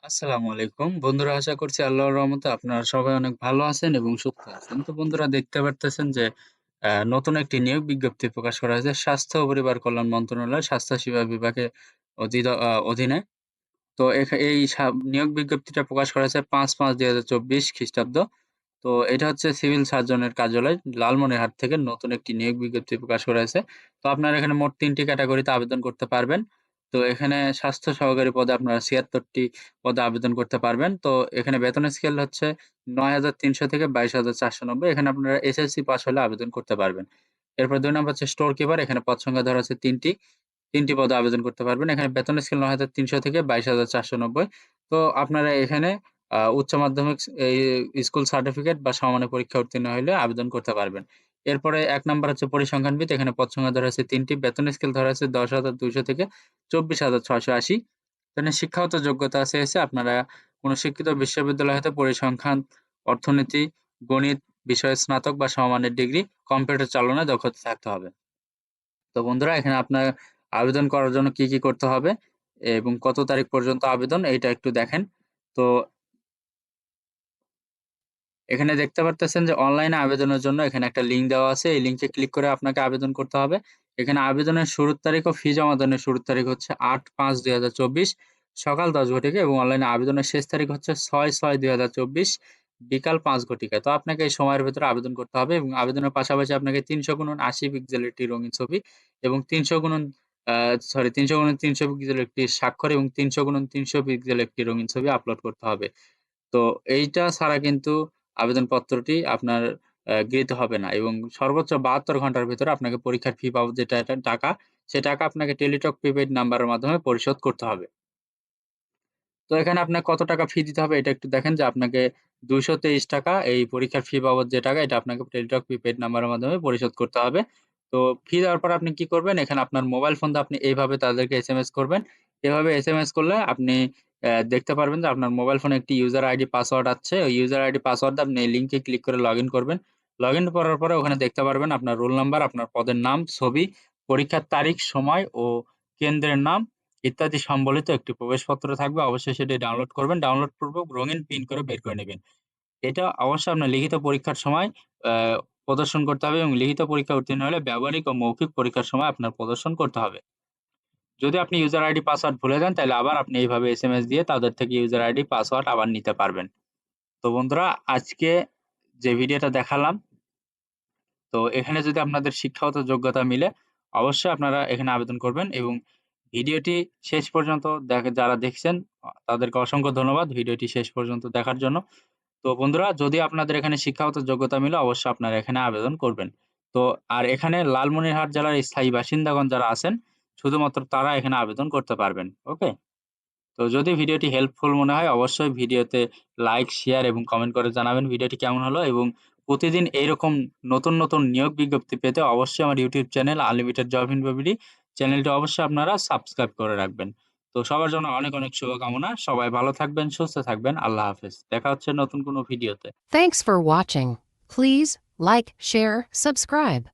আসসালামু আলাইকুম। বন্ধুরা আশা করছি আল্লাহর রহমতে আপনারা সবাই অনেক ভালো আছেন এবং সুস্থ আছেন। তো বন্ধুরা দেখতে পারতেছেন যে নতুন একটি নিয়োগ বিজ্ঞপ্তি প্রকাশ করা হয়েছে স্বাস্থ্য ও পরিবার কল্যাণ মন্ত্রণালয় স্বাস্থ্য সেবা বিভাগের অধীনে। তো এই নিয়োগ বিজ্ঞপ্তিটা প্রকাশ করা হয়েছে ৫/৫/২০২৪ খ্রিস্টাব্দ। তো এটা হচ্ছে সিভিল সার্জনের কার্যালয় লালমনিরহাট থেকে নতুন একটি নিয়োগ বিজ্ঞপ্তি প্রকাশ করা হয়েছে। তো আপনারা এখানে মোট ৩ টি ক্যাটেগরিতে আবেদন করতে পারবেন। তো এখানে স্বাস্থ্য সহকারী পদে আপনারা ৭৬ টি পদে আবেদন করতে পারবেন। তো এখানে বেতনের স্কেল হচ্ছে ৯,৩০০ থেকে ২২,৪৯০। এখানে আপনারা এসএসসি পাস হলে আবেদন করতে পারবেন। এরপর ২ নম্বর হচ্ছে স্টোর কিপার। এখানে পদ সংখ্যা ধরা হচ্ছে ৩ টি। ৩ টি পদে আবেদন করতে পারবেন। এখানে বেতনের স্কেল ৯,৩০০ থেকে ২২,৪৯০। তো আপনারা এখানে উচ্চ মাধ্যমিক স্কুল সার্টিফিকেট বা সমমানের পরীক্ষা উত্তীর্ণ হইলে আবেদন করতে পারবেন। এরপরে ১ নাম্বার হচ্ছে পরিসংখ্যানবিদ। এখানে পদ সংখ্যা ধরা হয়েছে ৩ টি। বেতনের স্কেল ধরা হয়েছে ১০,২০০ থেকে ২৪,৬৮০। এখানে শিক্ষাগত যোগ্যতা চেয়েছে আপনারা কোন শিক্ষিত বিশ্ববিদ্যালয় হতে পরিসংখ্যান, অর্থনীতি, গণিত বিষয়ে স্নাতক বা সমমানের ডিগ্রি, কম্পিউটার চালনায় দক্ষতা থাকতে হবে। তো বন্ধুরা এখানে আপনার আবেদন করার জন্য কি করতে হবে এবং কত তারিখ পর্যন্ত আবেদন এইটা একটু দেখেন। তো এখানে দেখতে পারতেছেন যে অনলাইনে আবেদনের জন্য এখানে একটা লিঙ্ক দেওয়া আছে। এই লিঙ্কে ক্লিক করে আপনাকে আবেদন করতে হবে। এখানে আবেদনের শুরুর তারিখ ও ফি জমা দানের শুরুর তারিখ হচ্ছে ৮/৫/২০২৪ সকাল ১০ ঘটিকায় এবং অনলাইনে আবেদনের শেষ তারিখ হচ্ছে ৬/৬/২০২৪ বিকাল ৫ ঘটিকায়। তো আপনাকে এই সময়ের ভেতরে আবেদন করতে হবে এবং আবেদনের পাশাপাশি আপনাকে ৩০০x৮০ পিক্সেলের একটি রঙিন ছবি এবং ৩০০x৩০০ পিক্সেলের একটি স্বাক্ষর এবং ৩০০x৩০০ পিক্সেলের একটি রঙিন ছবি আপলোড করতে হবে। তো এইটা ছাড়া কিন্তু আবেদনপত্রটি আপনার গৃহীত হবে না এবং সর্বোচ্চ ৭২ ঘন্টার ভেতরে আপনাকে পরীক্ষার ফি বাবদ যে টাকা, সে টাকা আপনাকে টেলিটক প্রিপেইড নাম্বারের মাধ্যমে পরিশোধ করতে হবে। তো এখানে আপনার কত টাকা ফি দিতে হবে এটা একটু দেখেন যে আপনাকে ৳২২৩ এই পরীক্ষার ফি বাবদ যে টাকা এটা আপনাকে টেলিটক প্রিপেইড নাম্বারের মাধ্যমে পরিশোধ করতে হবে। তো ফি দেওয়ার পর আপনি কি করবেন? এখানে আপনার মোবাইল ফোন দিয়ে আপনি এইভাবে তাদেরকে এসএমএস করবেন। এভাবে এসএমএস করলে আপনি দেখতে পারবেন যে আপনার মোবাইল ফোনে একটি ইউজার আইডি পাসওয়ার্ড আছে। ওই ইউজার আইডি পাসওয়ার্ড দিয়ে আপনি এই লিঙ্কে ক্লিক করে লগইন করবেন। লগইন করার পরে ওখানে দেখতে পারবেন আপনার রোল নাম্বার, আপনার পদের নাম, ছবি, পরীক্ষার তারিখ, সময় ও কেন্দ্রের নাম ইত্যাদি সম্বলিত একটি প্রবেশপত্র থাকবে। অবশ্যই সেটি ডাউনলোড করবেন। ডাউনলোড পূর্বক রঙিন প্রিন্ট করে বের করে নিবেন। এটা অবশ্যই আপনার লিখিত পরীক্ষার সময় আ প্রদর্শন করতে হবে এবং লিখিত পরীক্ষায় উত্তীর্ণ হলে ব্যবহারিক ও মৌখিক পরীক্ষার সময় আপনার প্রদর্শন করতে হবে। যদি আপনি ইউজার আইডি পাসওয়ার্ড ভুলে যান তাহলে আবার আপনি এইভাবে এসএমএস দিয়ে তাদের থেকে ইউজার আইডি পাসওয়ার্ড আবার নিতে পারবেন। তো বন্ধুরা আজকে যে ভিডিওটা দেখালাম, তো এখানে যদি আপনাদের শিক্ষাগত যোগ্যতা মিলে অবশ্যই আপনারা এখানে আবেদন করবেন এবং ভিডিওটি শেষ পর্যন্ত যারা দেখছেন তাদেরকে অসংখ্য ধন্যবাদ ভিডিওটি শেষ পর্যন্ত দেখার জন্য। তো বন্ধুরা যদি আপনাদের এখানে শিক্ষাগত যোগ্যতা মিলে অবশ্যই আপনারা এখানে আবেদন করবেন। তো আর এখানে লালমনিরহাট জেলার স্থায়ী বাসিন্দাগণ যারা আছেন শুধুমাত্র তারা এখানে আবেদন করতে পারবেন। ওকে? তো যদি ভিডিওটি হেল্পফুল মনে হয় অবশ্যই ভিডিওতে লাইক, শেয়ার এবং কমেন্ট করে জানাবেন ভিডিওটি কেমন হলো এবং প্রতিদিন এইরকম নতুন নিয়োগ বিজ্ঞপ্তি পেতে অবশ্যই আমার YouTube channel unlimited job info BD চ্যানেলটি অবশ্যই আপনারা সাবস্ক্রাইব করে রাখবেন। তো সবার জন্য অনেক শুভকামনা। সবাই ভালো থাকবেন, সুস্থ থাকবেন। আল্লাহ হাফেজ। দেখা হচ্ছে নতুন কোনো ভিডিওতে। Thanks for watching. Please like, share, subscribe.